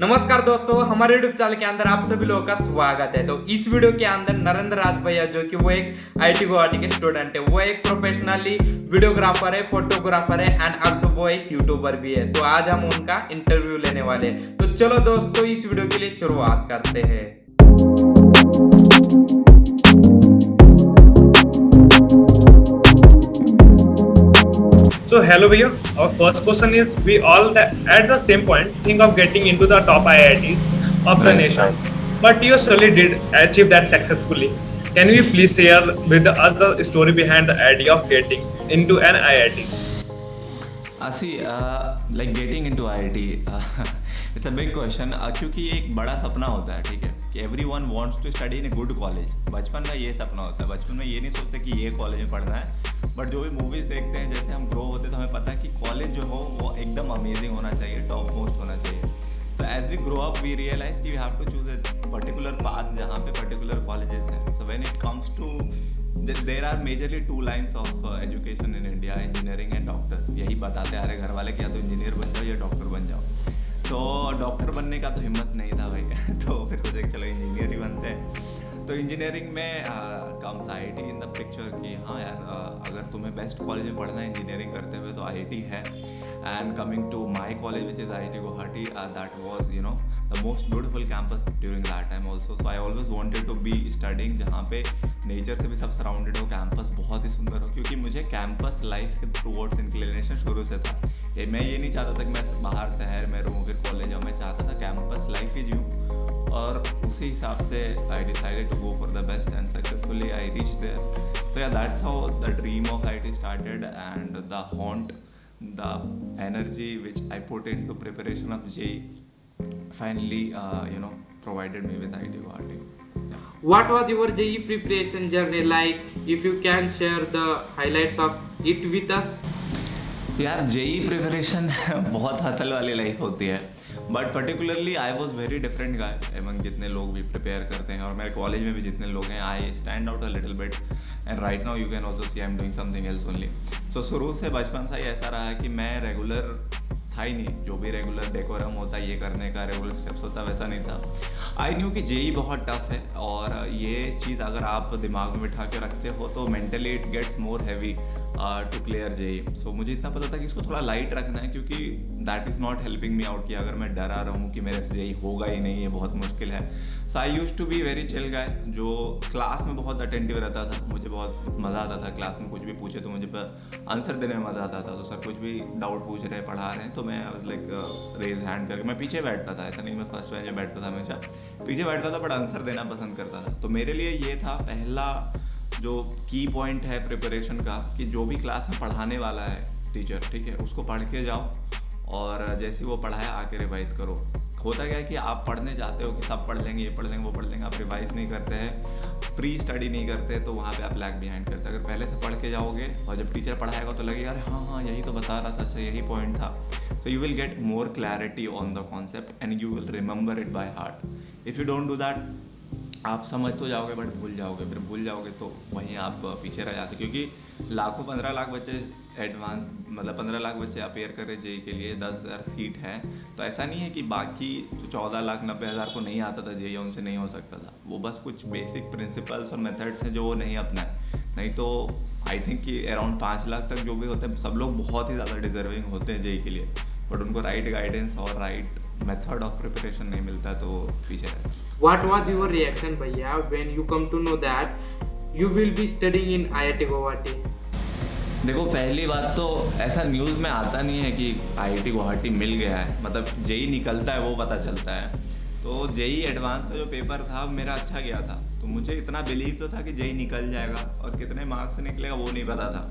नमस्कार दोस्तों, हमारे यूट्यूब चैनल के अंदर आप सभी लोगों का स्वागत है। तो इस वीडियो के अंदर नरेंद्र राज भैया जो कि वो एक आईटी गुवाहाटी के स्टूडेंट है, वो एक प्रोफेशनली वीडियोग्राफर है, फोटोग्राफर है एंड आल्सो वो एक यूट्यूबर भी है। तो आज हम उनका इंटरव्यू लेने वाले हैं। तो चलो दोस्तों, इस वीडियो के लिए शुरुआत करते हैं। So hello Bhaiya, our first question is we all at the same point think of getting into the top IITs of the nation, but you surely did achieve that successfully. Can you please share with us the story behind the idea of getting into an IIT? Like getting into IIT, it's a big question, क्योंकि ये एक बड़ा सपना होता है, ठीक है, कि everyone wants to study in a good college। बचपन में ये सपना होता है, बचपन में ये नहीं सोचते कि ये कॉलेज में पढ़ना है, बट जो भी मूवीज़ देखते हैं, जैसे हम ग्रो होते हैं तो हमें पता है कि कॉलेज जो हो वो एकदम अमेजिंग होना चाहिए, टॉप मोस्ट होना चाहिए। So as we grow up we realise कि we have to choose a particular path जहाँ पे पर्टिकुलर कॉलेजेस हैं। So when it comes to there are majorly two lines of education in India, engineering and doctor. यही बताते आ रहे घर वाले कि या तो इंजीनियर बन जाओ या डॉक्टर बन जाओ। तो डॉक्टर बनने का तो हिम्मत नहीं था भाई तो फिर सोचे चलो इंजीनियर ही बनते हैं। तो इंजीनियरिंग में comes IIT in the picture कि हाँ यार, अगर तुम्हें बेस्ट कॉलेज में पढ़ना है इंजीनियरिंग करते हुए तो IIT है। And coming to my college which is IIT Guwahati, that was the most beautiful campus during that time also. So I always wanted to be studying जहाँ पे नेचर से भी सब सराउंडेड हो, कैंपस बहुत ही सुंदर हो, क्योंकि मुझे कैंपस लाइफ के टूवर्ड्स इंक्लिनेशन शुरू से था। मैं ये नहीं चाहता था कि मैं बाहर शहर में रहूँ फिर कॉलेज जाऊँ, मैं चाहता था कैंपस लाइफ ही जीऊँ। और उसी हिसाब से I decided to go for the best and successfully I reach there. So yeah, that's how the dream of IIT started, and the haunt, the energy which I put into preparation of JEE finally provided me with IIT Guwahati. What was your JEE preparation journey like? If you can share the highlights of it with us. यार JEE preparation बहुत hustle वाली life होती है, but particularly I was very different guy among जितने लोग भी prepare करते हैं, और मेरे कॉलेज में भी जितने लोग हैं, I stand out a little bit and right now you can also see I am doing something else only. So शुरू से बचपन से ही ऐसा रहा है कि मैं रेगुलर था ही नहीं, जो भी रेगुलर डेकोरम होता है ये करने का, रेगुलर स्टेप्स होता है, वैसा नहीं था। आई न्यू कि JEE बहुत टफ है, और ये चीज़ अगर आप दिमाग में बिठा के रखते हो तो mentally it gets more heavy to clear JEE। So मुझे इतना पता था कि इसको थोड़ा लाइट रखना है, क्योंकि that is not helping me out, कि अगर मैं डरा रहूँ कि मेरे से JEE होगा ही नहीं, ये बहुत मुश्किल है। So I use to be very chill guy, जो क्लास में बहुत अटेंटिव रहता था। मुझे बहुत मज़ा आता था क्लास में, कुछ भी पूछे तो मुझे आंसर देने में मज़ा आता था। तो सर कुछ भी डाउट पूछ रहे हैं, पढ़ा रहे हैं, तो मैं वाज लाइक रेज हैंड करके मैं पीछे बैठता था। ऐसा नहीं मैं फर्स्ट बेंच में बैठता था, हमेशा पीछे बैठता था, बट आंसर देना पसंद करता था। तो मेरे लिए ये था पहला जो की पॉइंट है प्रिपरेशन का, कि जो भी क्लास में पढ़ाने वाला है टीचर, ठीक है, उसको पढ़ के जाओ, और जैसे वो पढ़ाया आके रिवाइज करो। होता क्या है कि आप पढ़ने जाते हो कि सब पढ़ लेंगे, ये पढ़ लेंगे, वो पढ़ लेंगे, आप रिवाइज नहीं करते हैं, प्री स्टडी नहीं करते, तो वहाँ पे आप लैग बिहाइंड करते हैं। अगर पहले से पढ़ के जाओगे और जब टीचर पढ़ाएगा तो लगेगा अरे हाँ यही तो बता रहा था, अच्छा यही पॉइंट था। तो you will get more clarity on the concept and you will remember it by heart. If you don't do that, आप समझ तो जाओगे बट भूल जाओगे, फिर भूल जाओगे तो वहीं आप पीछे रह जाते, क्योंकि लाखों 15 लाख बच्चे एडवांस, मतलब 15 लाख बच्चे अपेयर कर रहे JEE के लिए, 10,000 सीट है। तो ऐसा नहीं है कि बाकी 14,90,000 को नहीं आता था JEE, उनसे नहीं हो सकता था। वो बस कुछ बेसिक प्रिंसिपल्स और मेथड्स हैं जो वो नहीं अपनाए, नहीं तो आई थिंक कि अराउंड 5 लाख तक जो भी होते हैं सब लोग बहुत ही ज़्यादा डिजर्विंग होते हैं JEE के लिए, बट उनको राइट गाइडेंस और राइट मेथड ऑफ प्रिपरेशन नहीं मिलता, तो वो पीछे रहते हैं। What was your reaction भैया when you come to know that you will be studying in IIT Guwahati? देखो, पहली बात तो ऐसा न्यूज़ में आता नहीं है कि IIT गुवाहाटी मिल गया है, मतलब JEE निकलता है वो पता चलता है। तो JEE एडवांस का जो पेपर था मेरा अच्छा गया था, तो मुझे इतना बिलीव तो था कि JEE निकल जाएगा, और कितने मार्क्स से निकलेगा वो नहीं पता था।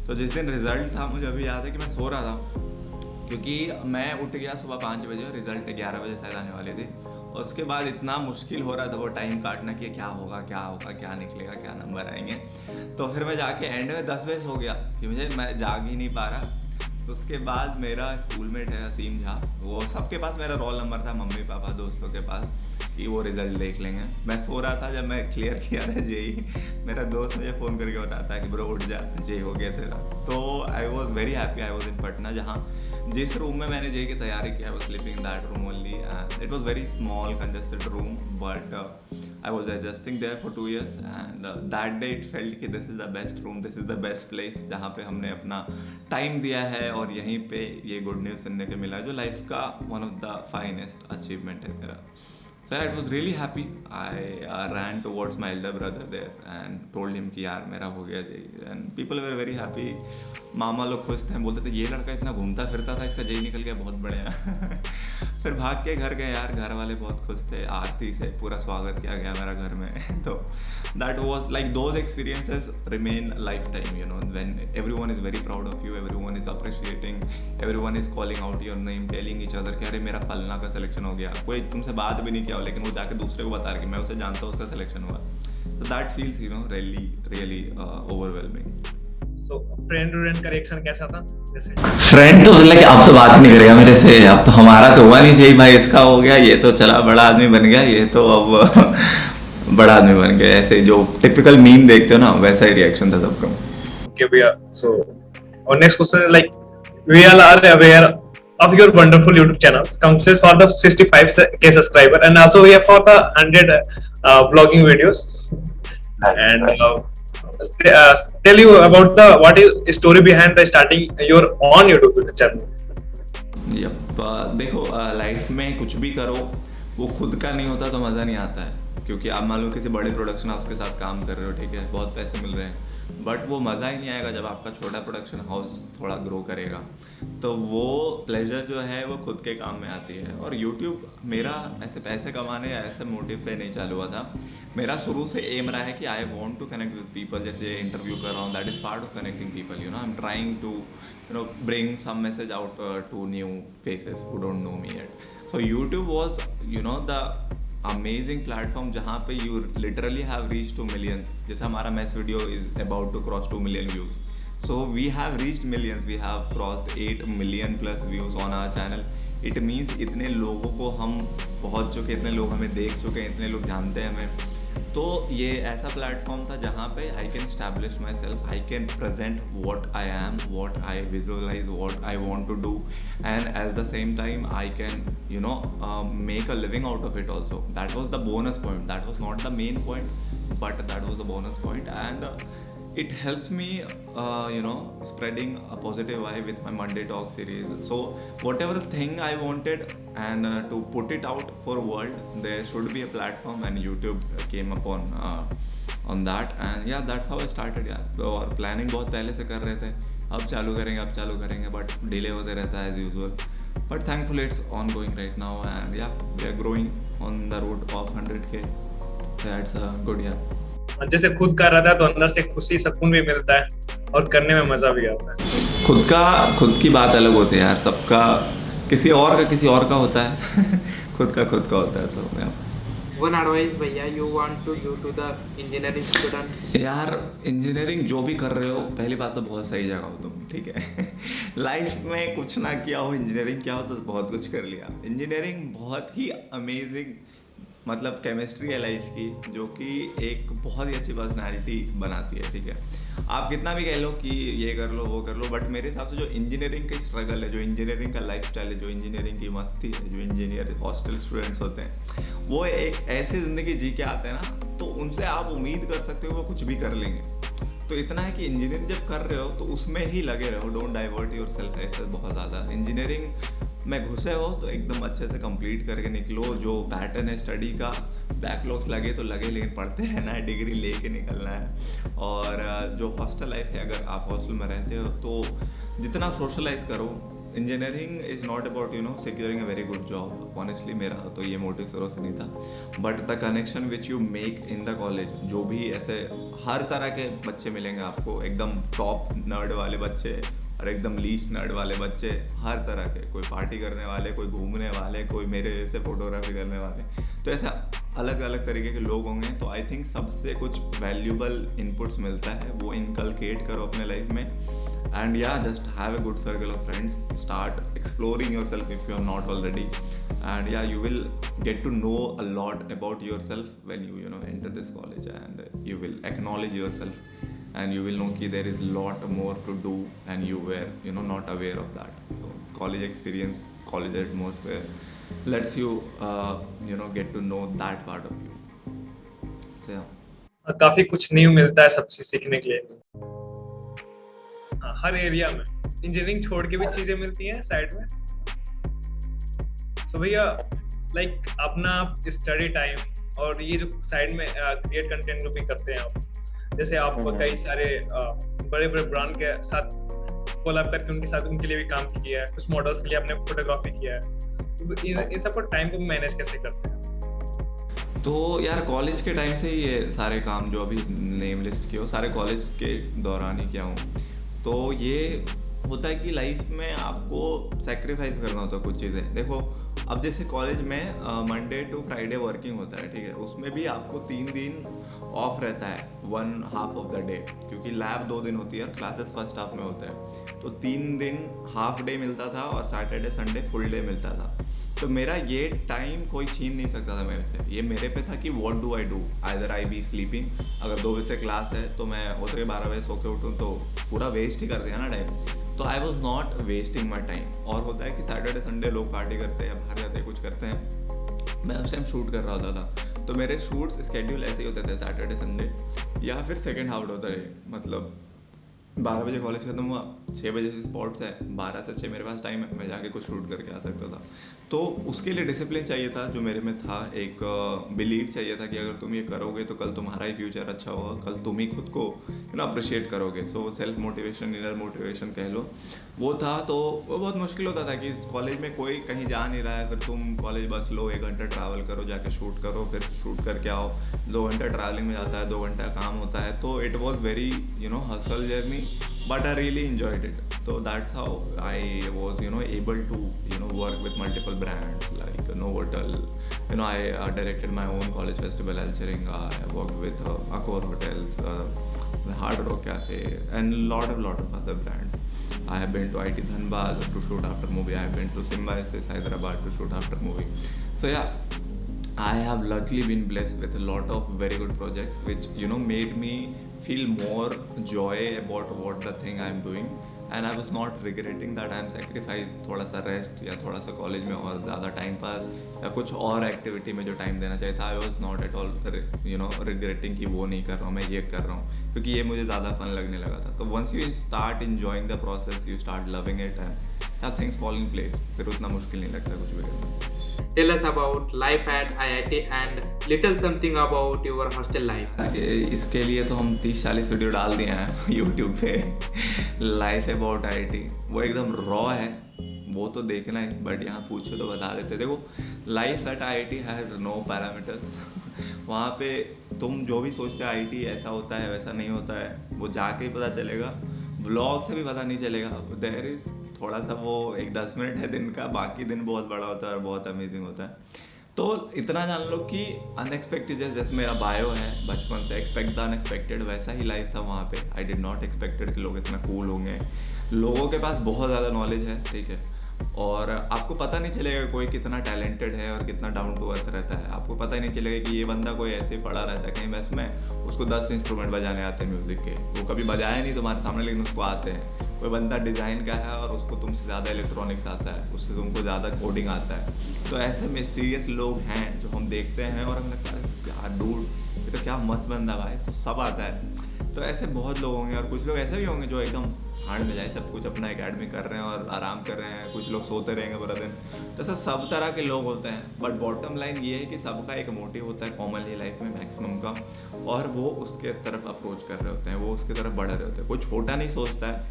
तो जिस दिन रिज़ल्ट था, मुझे अभी याद है कि मैं सो रहा था, क्योंकि मैं उठ गया सुबह 5 बजे और रिज़ल्ट 11 बजे शायद आने वाले थे, और उसके बाद इतना मुश्किल हो रहा था वो टाइम काटना कि क्या होगा क्या निकलेगा, क्या नंबर आएंगे। तो फिर मैं जाके एंड में 10 बजे हो गया कि मैं जाग ही नहीं पा रहा। तो उसके बाद मेरा स्कूलमेट है असीम झा, वो सबके पास मेरा रोल नंबर था, मम्मी पापा दोस्तों के पास, कि वो रिज़ल्ट देख लेंगे। मैं सो रहा था, जब मैं क्लियर किया था JEE, मेरा दोस्त मुझे फ़ोन करके बताता है कि ब्रो उठ जा, JEE हो गया तेरा। तो I was very happy. I was इन पटना, जहाँ जिस रूम में मैंने JEE की तैयारी की, I was sleeping in that room only, and It was very small, congested room, but I was adjusting there for 2 years, and that day it felt कि this is the best room, this is the best place जहाँ पे हमने अपना time दिया है, और यहीं पे ये गुड न्यूज़ सुनने को मिला जो लाइफ का one of the finest achievement है मेरा. So I was really happy. I ran towards my elder brother there and told him कि यार मेरा हो गया जी, and people were very happy. मामा लोग खुश थे, बोलते थे ये लड़का इतना घूमता फिरता था, इसका जेई निकल गया, बहुत बढ़िया. फिर भाग के घर गए यार, घर वाले बहुत खुश थे, आरती से पूरा स्वागत किया गया मेरा घर में. तो that was like those experiences remain lifetime, you know, when everyone is very proud of you, everyone is appreciating, everyone is calling out your name, telling each other कि अरे मेरा फलना का सिलेक्शन हो गया. कोई तुमसे बात भी नहीं किया हो, लेकिन वो जाके दूसरे को बता रहा कि मैं उसे जानता हूँ, उसका सिलेक्शन हुआ. So that feels, you know, really overwhelming. So friend का रिएक्शन कैसा था? जैसे फ्रेंड तो बोला कि अब तो बात ही नहीं करेगा मेरे से, अब तो हमारा तो हुआ नहीं चाहिए भाई, इसका हो गया, ये तो चला बड़ा आदमी बन गया, ये तो अब बड़ा आदमी बन गया. ऐसे जो टिपिकल मीम देखते हो ना, वैसा ही रिएक्शन था सबका. Okay, भैया. So our next question is like, we all are aware of your wonderful YouTube channels. Congrats for the 65k subscriber, and also we have for the 100 vlogging videos. And tell you about the what is story behind the starting your own YouTube channel. Yup, देखो life में कुछ भी करो वो खुद का नहीं होता तो मज़ा नहीं आता है. क्योंकि आप मान लो किसी बड़े प्रोडक्शन हाउस के साथ काम कर रहे हो, ठीक है, बहुत पैसे मिल रहे हैं, बट वो मज़ा ही नहीं आएगा जब आपका छोटा प्रोडक्शन हाउस थोड़ा ग्रो करेगा. तो वो प्लेजर जो है वो खुद के काम में आती है. और यूट्यूब मेरा ऐसे पैसे कमाने या ऐसे मोटिव पे नहीं चालू हुआ था. मेरा शुरू से एम रहा है कि I want to connect with people. जैसे इंटरव्यू कर रहा हूँ, that is part of connecting people, you know. I am trying to bring some message out to new faces who don't know me yet. So YouTube was, you know, the amazing platform जहाँ पे you literally have reached to millions. जैसे हमारा mass video is about to cross 2 million views. So we have reached millions. We have crossed 8 million plus views on our channel. It means इतने लोगों को हम पहुँच चुके, इतने लोग हमें देख चुके हैं, इतने लोग जानते हैं हमें. तो ये ऐसा प्लेटफॉर्म था जहाँ पे I can establish myself, I can present what I am, what I visualise, what I want to do, and at the same time I can, you know, make a living out of it also. That was the bonus point. That was not the main point, but that was the bonus point. And it helps me, you know, spreading a positive vibe with my Monday Talk series. So whatever thing I wanted and to put it out for world, there should be a platform, and YouTube came upon on that. And yeah, that's how I started. Yeah, so और planning बहुत पहले से कर रहे थे, अब चालू करेंगे, but delay होते रहता है as usual. But thankfully it's ongoing right now, and yeah, we are growing on the road of 100k. So it's good, yeah. जैसे खुद कर रहा था तो अंदर से खुशी सुकून भी मिलता है और करने में मजा भी आता है. खुद की बात अलग होती है यार. सबका किसी और का होता है. खुद का होता है सब. One advice भैया, you want to you to the engineering student. यार इंजीनियरिंग जो भी कर रहे हो, पहली बात तो बहुत सही जगह हो तुम, ठीक है. लाइफ में कुछ ना किया हो, इंजीनियरिंग किया हो तो बहुत कुछ कर लिया. इंजीनियरिंग बहुत ही अमेजिंग, मतलब केमिस्ट्री है लाइफ की, जो कि एक बहुत ही अच्छी पर्सनैलिटी बनाती है, ठीक है. आप कितना भी कह लो कि ये कर लो वो कर लो, बट मेरे हिसाब से जो इंजीनियरिंग का स्ट्रगल है, जो इंजीनियरिंग का लाइफस्टाइल है, जो इंजीनियरिंग की मस्ती है, जो इंजीनियर हॉस्टल स्टूडेंट्स होते हैं, वो एक ऐसी ज़िंदगी जी के आते हैं ना, तो उनसे आप उम्मीद कर सकते हो वो कुछ भी कर लेंगे. तो इतना है कि इंजीनियरिंग जब कर रहे हो तो उसमें ही लगे रहो, डोंट डाइवर्ट योर सेल्फ ऐसे बहुत ज़्यादा. इंजीनियरिंग में घुसे हो तो एकदम अच्छे से कंप्लीट करके निकलो. जो पैटर्न है स्टडी का, बैकलॉग्स लगे तो लगे, लेकिन पढ़ते रहना है, डिग्री लेके निकलना है. और जो हॉस्टल लाइफ है, अगर आप हॉस्टल में रहते हो तो जितना सोशलाइज करो. Engineering is not about, you know, securing a very good job. Honestly मेरा तो ये मोटिव शुरू से नहीं था, but the connection which you make in the college, जो भी ऐसे हर तरह के बच्चे मिलेंगे आपको, एकदम टॉप नर्ड वाले बच्चे और एकदम लीस्ट नर्ड वाले बच्चे, हर तरह के, कोई पार्टी करने वाले, कोई घूमने वाले, कोई मेरे जैसे फोटोग्राफी करने वाले, तो ऐसा अलग अलग तरीके के लोग होंगे. तो आई थिंक सबसे कुछ वैल्यूबल इनपुट्स मिलता है, वो इनकलकेट करो अपने लाइफ में. And yeah, just have a good circle of friends. Start exploring yourself if you are not already. And yeah, you will get to know a lot about yourself when you enter this college, and you will acknowledge yourself, and you will know that there is a lot more to do, and you were not aware of that. So college experience, college atmosphere, lets you get to know that part of you. So yeah. काफी कुछ new मिलता है सब चीज सीखने के लिए। हाँ, हर एरिया में इंजीनियरिंग छोड़ के भी चीजें मिलती हैं साइड में। तो भैया लाइक अपना स्टडी टाइम और ये जो साइड में क्रिएट कंटेंट जो भी करते हैं आप, जैसे आप कई सारे बड़े बड़े ब्रांड के साथ कोलैब करके उनके साथ उनके लिए भी काम किया है, कुछ मॉडल्स के लिए आपने फोटोग्राफी किया है, इन सबको टाइम को मैनेज कैसे करते हैं? तो यार कॉलेज के टाइम से ही ये सारे काम जो अभी नेम लिस्ट किए हो सारे कॉलेज के दौरान ही किया हूँ। तो ये होता है कि लाइफ में आपको सेक्रीफाइस करना होता है कुछ चीज़ें। देखो अब जैसे कॉलेज में मंडे टू फ्राइडे वर्किंग होता है, ठीक है, उसमें भी आपको 3 दिन ऑफ रहता है, 1/2 ऑफ द डे, क्योंकि लैब 2 दिन होती है और क्लासेस फर्स्ट हाफ में होता है। तो 3 दिन हाफ डे मिलता था और सैटरडे संडे फुल डे मिलता था। तो मेरा ये टाइम कोई छीन नहीं सकता था मेरे से। ये मेरे पे था कि what do I do, either I B sleeping, अगर 2 बजे से क्लास है तो मैं हो सके 12 बजे सो के उठूँ तो पूरा वेस्ट ही कर दिया ना टाइम। तो I was not wasting my time. और होता है कि सैटरडे संडे लोग पार्टी करते हैं, बाहर जाते हैं, कुछ करते हैं, मैं उस टाइम शूट कर रहा होता था। तो मेरे शूट्स स्केड्यूल ऐसे ही होते थे, सैटरडे संडे या फिर सेकेंड हाफ होता है, मतलब 12 बजे कॉलेज खत्म हुआ, 6 बजे से स्पॉट्स है, 12 से 6 मेरे पास टाइम है, मैं जाके कुछ शूट करके आ सकता था। तो उसके लिए डिसिप्लिन चाहिए था जो मेरे में था, एक बिलीव चाहिए था कि अगर तुम ये करोगे तो कल तुम्हारा ही फ्यूचर अच्छा होगा, कल तुम ही खुद को अप्रिशिएट करोगे। So self motivation, inner motivation कह लो, वो था। तो वो बहुत मुश्किल होता था कि कॉलेज में कोई कहीं जा नहीं रहा है, फिर तुम कॉलेज बस लो, 1 घंटा ट्रैवल करो, जाके शूट करो, फिर शूट करके आओ, 2 घंटा ट्रैवलिंग में जाता है, 2 घंटा काम होता है। तो it was very hustle journey, but I really enjoyed it. So that's how I was able to work with multiple brands like Novotel. I directed my own college festival Alcharinga. I worked with Accor Hotels, Hard Rock Cafe, and lot of other brands. I have been to IT Dhanbad to shoot after movie. I have been to Symbiosis Hyderabad to shoot after movie. So yeah, I have luckily been blessed with a lot of very good projects which made me feel more joy about what the thing I am doing, and I was not regretting that I am sacrificed थोड़ा सा rest या थोड़ा सा college में और ज़्यादा time pass या कुछ और एक्टिविटी में जो टाइम देना चाहिए था। I was not at all regretting कि वो नहीं कर रहा हूँ, मैं ये कर रहा हूँ, क्योंकि ये मुझे ज़्यादा फन लगने लगा था। तो once you start enjoying the process, you start loving it and things fall in place, फिर उतना मुश्किल नहीं लगता कुछ भी करना। Tell us about life at IIT and little something about your hostel life. इसके लिए तो हम 30-40 वीडियो डाल दिए हैं यूट्यूब पे। लाइफ अबाउट IIT वो एकदम रॉ है, वो तो देखना ही, बट यहाँ पूछो तो बता देते। देखो life at IIT has no parameters. वहाँ पे तुम जो भी सोचते हो IIT ऐसा होता है वैसा नहीं होता है, वो जाके ही पता चलेगा, ब्लॉग से भी पता नहीं चलेगा। देयर इज़ थोड़ा सा वो 1-10 मिनट है दिन का, बाकी दिन बहुत बड़ा होता है और बहुत अमेजिंग होता है। तो इतना जान लो कि अनएक्सपेक्टेड, जैसे मेरा बायो है बचपन से, एक्सपेक्ट द अनएक्सपेक्टेड, वैसा ही लाइफ था वहाँ पे। आई डिड नॉट एक्सपेक्टेड कि लोग इतना कूल होंगे। लोगों के पास बहुत ज़्यादा नॉलेज है, ठीक है, और आपको पता नहीं चलेगा कोई कितना टैलेंटेड है और कितना डाउन टू अर्थ रहता है। आपको पता ही नहीं चलेगा कि ये बंदा कोई ऐसे ही पड़ा रहता है कहीं बस में, उसको 10 इंस्ट्रूमेंट बजाने आते हैं म्यूज़िक के, वो कभी बजाया नहीं तुम्हारे सामने लेकिन उसको आते हैं। कोई बंदा डिज़ाइन का है और उसको तुमसे ज़्यादा इलेक्ट्रॉनिक्स आता है, उससे तुमको ज़्यादा कोडिंग आता है। तो ऐसे मिस्टीरियस लोग हैं जो हम देखते हैं और हमें लगता है यार डूड ये तो क्या मस्त बंदा भाई, इसको सब आता है। तो ऐसे बहुत लोग होंगे और कुछ लोग ऐसे भी होंगे जो एकदम हार्ड में जाए, सब कुछ अपना एकेडमी कर रहे हैं और आराम कर रहे हैं, कुछ लोग सोते रहेंगे पूरा दिन। तो ऐसा सब तरह के लोग होते हैं, बट बॉटम लाइन ये है कि सबका एक मोटिव होता है कॉमनली लाइफ में मैक्सिमम का, और वो उसके तरफ अप्रोच कर रहे होते हैं, वो उसके तरफ बढ़ रहे होते हैं। कुछ छोटा नहीं सोचता है,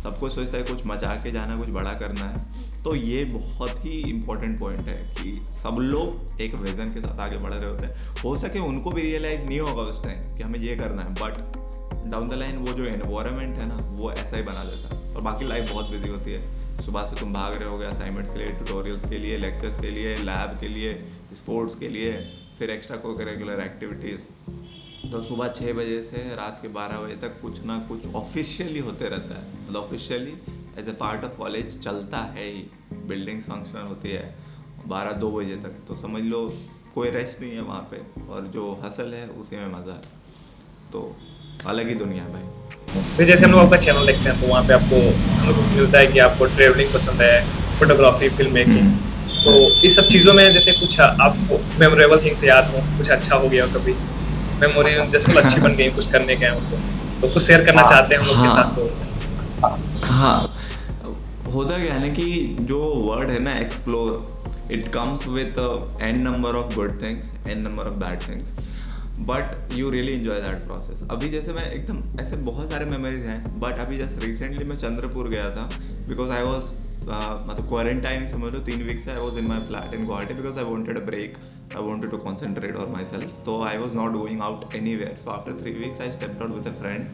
सब कुछ सोचता है कुछ मचा के जाना, कुछ बड़ा करना है। तो ये बहुत ही इंपॉर्टेंट पॉइंट है कि सब लोग एक विजन के साथ आगे बढ़ रहे होते हैं। हो सके उनको भी रियलाइज़ नहीं होगा उस टाइम कि हमें ये करना है, बट डाउन द लाइन वो जो एनवायरनमेंट है ना वो ऐसा ही बना देता है। और बाकी लाइफ बहुत बिजी होती है, सुबह से तुम भाग रहे होगे असाइनमेंट्स के लिए, ट्यूटोरियल्स के लिए, लेक्चर्स के लिए, लैब के लिए, स्पोर्ट्स के लिए, फिर एक्स्ट्रा को करिकुलर एक्टिविटीज़। तो सुबह 6 बजे से रात के 12 बजे तक कुछ ना कुछ ऑफिशियली होते रहता है, मतलब officially as a part of college चलता है ही। बिल्डिंग्स फंक्शन होती है 12-2 बजे तक, तो समझ लो कोई रेस्ट नहीं है वहाँ पे, और जो हसल है उसी में मज़ा है। तो अलग ही दुनिया है भाई। फिर जैसे हम लोग आपका चैनल देखते हैं तो वहाँ पे आपको हम लोग को मिलता है कि आपको ट्रेवलिंग पसंद है, फोटोग्राफी, फिल्म मेकिंग, तो इस सब चीज़ों में जैसे कुछ आपको मेमोरेबल थिंग्स याद हो, कुछ अच्छा हो गया हो कभी, मेमोरी जैसे मतलब अच्छी बन गई कुछ करने गए हो तो कुछ शेयर करना चाहते हैं हम लोग के साथ तो। हाँ, होता क्या है ना कि जो वर्ड है ना explore, it comes with an number of good things, an number of bad things, but you really enjoy that process. अभी जैसे मैं एकदम ऐसे बहुत सारे मेमोरीज हैं, बट अभी जस्ट रिसेंटली मैं चंद्रपुर गया था बिकॉज आई वॉज मतलब क्वारंटाइन समझ लो 3 वीक से I was in my flat in Guwahati because I wanted a break, I wanted to concentrate on myself, तो I was not going out anywhere. So after 3 weeks I stepped out with a friend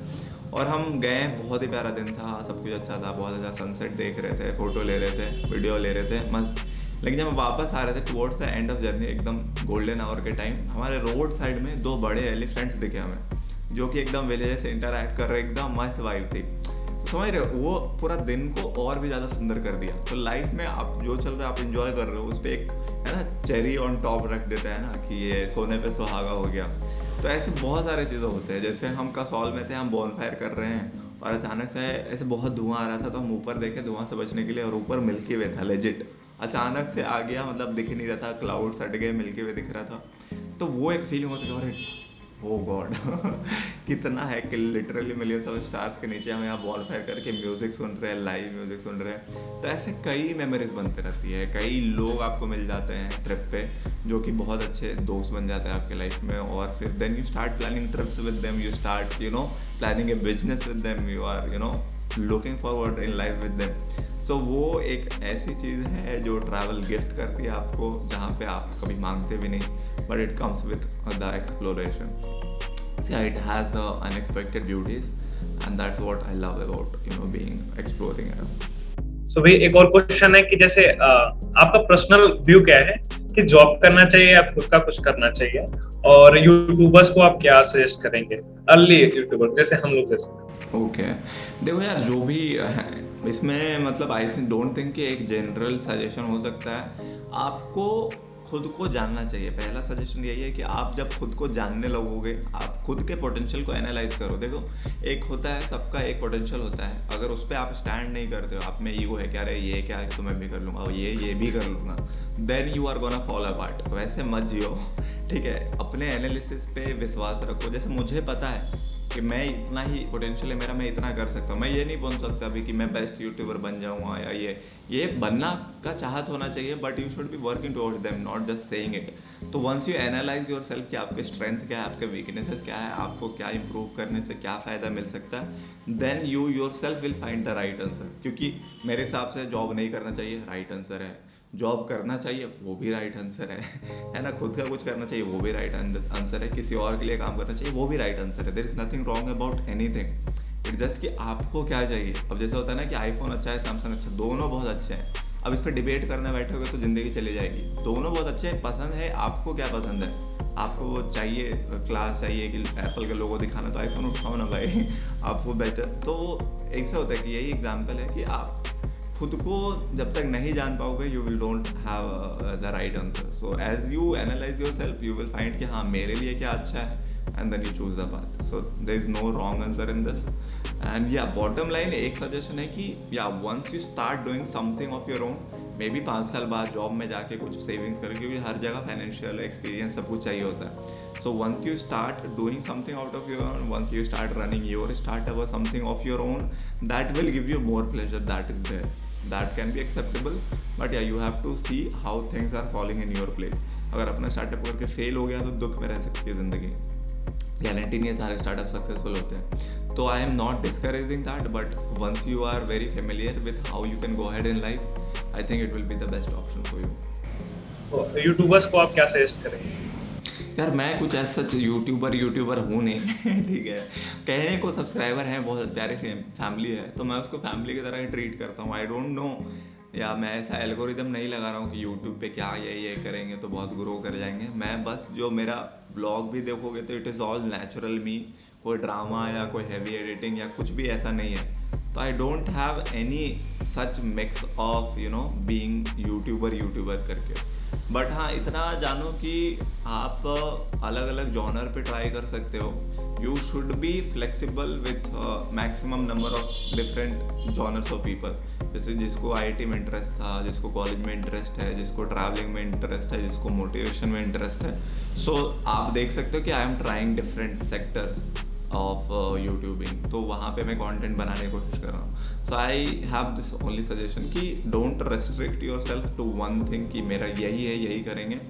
और हम गए, बहुत ही प्यारा दिन था, सब कुछ अच्छा था, बहुत अच्छा सनसेट देख रहे थे, फोटो ले रहे थे, वीडियो ले रहे थे, मस्त। लेकिन जब हम वापस आ रहे थे towards the end of journey, एकदम गोल्डन आवर के टाइम, हमारे रोड साइड में 2 बड़े एलिफेंट्स दिखे हमें जो कि एकदम विलेज से इंटरैक्ट कर रहे, एकदम मस्त वाइब थी। समझ रहे हो, वो पूरा दिन को और भी ज़्यादा सुंदर कर दिया। तो लाइफ में आप जो चल रहा है, आप इंजॉय कर रहे हो, उस पर एक है ना चेरी ऑन टॉप रख देते हैं ना कि ये सोने पे सुहागा हो गया। तो ऐसे बहुत सारे चीज़ें होते हैं, जैसे हम कसौल में थे, हम बॉनफायर कर रहे हैं और अचानक से ऐसे बहुत धुआं आ रहा था, तो हम ऊपर देखे धुआं से बचने के लिए, और ऊपर मिल्की वे था लेजिट, अचानक से आ गया, मतलब दिख ही नहीं रहा था, क्लाउड्स हट गए, मिल्की वे दिख रहा था। तो वो एक फीलिंग होती है, अरे ओ गॉड कितना है कि लिटरली मिलियंस ऑफ स्टार्स के नीचे हम यहाँ बॉनफायर करके म्यूज़िक सुन रहे हैं, लाइव म्यूज़िक सुन रहे हैं। तो ऐसे कई मेमोरीज बनते रहती है, कई लोग आपको मिल जाते हैं ट्रिप पे जो कि बहुत अच्छे दोस्त बन जाते हैं आपके लाइफ में, और फिर then you start planning trips with them, you start planning a business with them, you are looking forward in life with them. So वो एक ऐसी चीज़ है जो ट्रैवल गिफ्ट करती है आपको, जहाँ पे आप कभी मांगते भी नहीं, but it comes with the exploration. It has unexpected beauties and that's what I love about being exploring around. So भाई एक और क्वेश्चन है कि जैसे आपका पर्सनल व्यू क्या है कि जॉब करना चाहिए या खुद का कुछ करना चाहिए, और यूट्यूबर्स को आप क्या सजेस्ट करेंगे, अर्ली यूट्यूबर जैसे हम लोग जैसे? ओके, देखो यार, जो भी है इसमें मतलब आई थिंक डोंट थिंक कि एक जनरल सजेशन हो सकता है। आपको खुद को जानना चाहिए। पहला सजेशन यही है कि आप जब खुद को जानने लगोगे, आप खुद के पोटेंशियल को एनालाइज करो। देखो, एक होता है, सबका एक पोटेंशियल होता है, अगर उस पर आप स्टैंड नहीं करते हो, आप में ईगो है, क्या अरे ये क्या है तो मैं भी कर लूँगा, और ये भी कर लूँगा, then you are gonna fall apart. वैसे मत जियो, ठीक है। अपने एनालिसिस पे विश्वास रखो। जैसे मुझे पता है कि मैं इतना ही पोटेंशियल है मेरा, मैं इतना कर सकता हूँ। मैं ये नहीं बोल सकता अभी कि मैं बेस्ट यूट्यूबर बन जाऊँगा, या ये बनना का चाहत होना चाहिए, but you should be working towards them, not just saying it. तो once you analyse yourself कि आपके स्ट्रेंथ क्या है, आपके वीकनेसेस क्या है, आपको क्या इंप्रूव करने से क्या फ़ायदा मिल सकता है, then you yourself will find the right answer. क्योंकि मेरे हिसाब से जॉब नहीं करना चाहिए, राइट आंसर है। जॉब करना चाहिए, वो भी राइट आंसर है ना। खुद का कुछ करना चाहिए, वो भी राइट आंसर है। किसी और के लिए काम करना चाहिए, वो भी राइट आंसर है। There is nothing wrong about anything, it's just कि आपको क्या चाहिए। अब जैसे होता है ना कि आईफोन अच्छा है, सैमसंग अच्छा, दोनों बहुत अच्छे हैं। अब इस पर डिबेट करने बैठोगे तो ज़िंदगी चली जाएगी। दोनों बहुत अच्छे हैं, पसंद है, आपको क्या पसंद है। आपको वो चाहिए, क्लास चाहिए कि एप्पल के लोगो दिखाना, तो आईफोन उठाओ ना भाई आपको बेटर। तो ऐसा होता है कि यही एग्जाम्पल है कि आप खुद को जब तक नहीं जान पाओगे, you will don't have the right answer. So as you analyse yourself, you will find कि हाँ मेरे लिए क्या अच्छा है, and then you choose the path. So there is no wrong answer in this. And या bottom line एक suggestion है कि या once you start doing something of your own, maybe 5 साल बाद जॉब में जाके कुछ सेविंग्स करें, क्योंकि हर जगह फाइनेंशियल एक्सपीरियंस सब कुछ चाहिए होता है। So once you start doing something out of your own, once you start running your startup or something of your own, that will give you more pleasure. That is there, that can be acceptable, but yeah, you have to see how things are falling in your place. अगर अपना startup करके fail हो गया तो दुख में रह सकती है ज़िंदगी। गारंटी नहीं है सारे स्टार्टअप सक्सेसफुल होते हैं। तो I am not discouraging that, but once you are very familiar with how you can go ahead in life, I think it will be the best option for you. तो YouTubers को आप क्या suggest करेंगे? यार मैं कुछ ऐसा सच YouTuber हूँ नहीं ठीक है। कहने को सब्सक्राइबर हैं, बहुत प्यारी फैमिली है, तो मैं उसको फैमिली की तरह ही ट्रीट करता हूँ। आई डोंट नो, या मैं ऐसा एल्गोरिदम नहीं लगा रहा हूँ कि यूट्यूब पे क्या ये करेंगे तो बहुत ग्रो कर जाएंगे। मैं बस जो मेरा ब्लॉग भी देखोगे तो इट इज़ ऑल नेचुरल मी, कोई ड्रामा या कोई हैवी एडिटिंग या कुछ भी ऐसा नहीं है। तो I don't have any such mix of being YouTuber करके. बट हाँ, इतना जानो कि आप अलग अलग जॉनर पे ट्राई कर सकते हो. You should be flexible with maximum number of different genres of people. जैसे जिसको IIT में इंटरेस्ट था, जिसको कॉलेज में इंटरेस्ट है, जिसको ट्रैवलिंग में इंटरेस्ट है, जिसको मोटिवेशन में इंटरेस्ट है. सो आप देख सकते हो कि आई am trying different sectors of YouTubing. तो वहाँ पे मैं कंटेंट बनाने की कोशिश कर रहा हूँ. So I have this only suggestion कि don't restrict yourself to one thing कि मेरा यही है, यही करेंगे.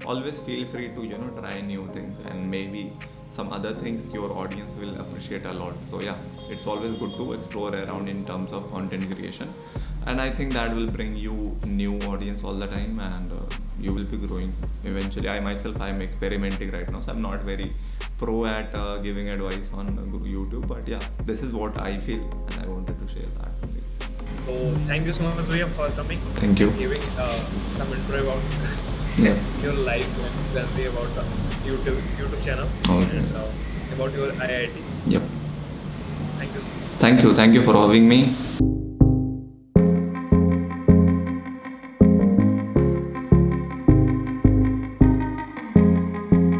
Always feel free to try new things and maybe some other things your audience will appreciate a lot. So yeah, it's always good to explore around in terms of content creation, and I think that will bring you new audience all the time, and you will be growing eventually. I am experimenting right now, so I'm not very pro at giving advice on YouTube, but yeah, this is what I feel and I wanted to share that only. So thank you so much, Bhaiya, for coming. Thank you. Giving some intro about Yeah. your life and journey about the YouTube channel Okay. and about your IIT. Yep. Thank you so much. Thank you for having me.